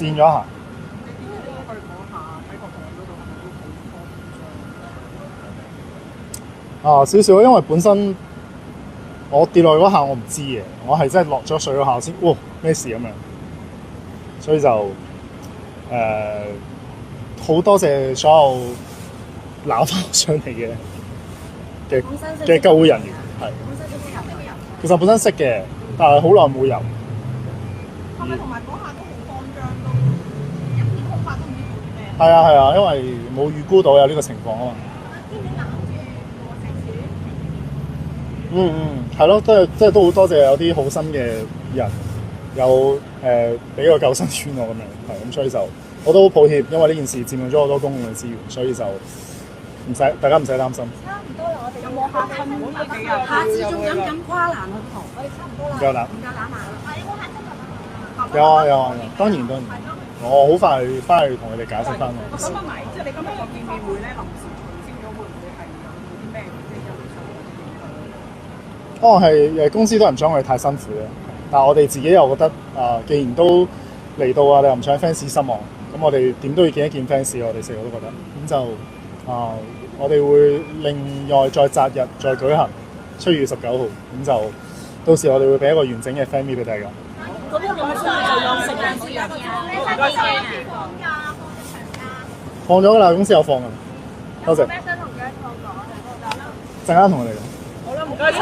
跣咗一下。你見到佢嗰下喺個網嗰度係咪都好慌張？少少，因為本身我跌落去嗰下我唔知嘅，我係真係落咗水嗰下先，哇咩事咁樣，所以就好多謝所有撈翻上嚟嘅救護人員，係。其實本身識嘅，但係好耐冇游。係咪同埋嗰下都好慌張，都一片空白都唔知做啲咩？係啊，因為冇預估到有呢個情況啊嘛。知唔知攬住個城市？係咯，即係都好多謝有啲好心嘅人有俾個救生圈我咁樣，係咁，所以就我都好抱歉，因為呢件事佔用咗好多公共嘅資源，所以就大家唔使擔心。差唔多啦，我哋有冇下吞滿咗幾日？下次仲飲跨欄去蒲，我哋差唔多啦。唔夠膽。唔夠膽啊！有啊，當然。我好快翻去同佢哋解釋翻咯。我想問埋，即係你今日個見面會咧，臨時取消咗，會唔會係有啲咩即係有受到影響？係公司都唔想我哋太辛苦嘅，但係我哋自己又覺得既然都嚟到啊，你又唔想 fans 失望，咁我哋點都要見一見 fans，我哋四個都覺得，咁就我哋會另外再擇日再舉行7月19號，咁就到時我哋會俾一個完整嘅 fan meet 俾大家。嗰邊有冇就有食飯時間？唔該晒。放咗㗎啦，公司有放㗎。多謝。咩想同姜濤講？陣間同我哋講。好啦，唔該晒。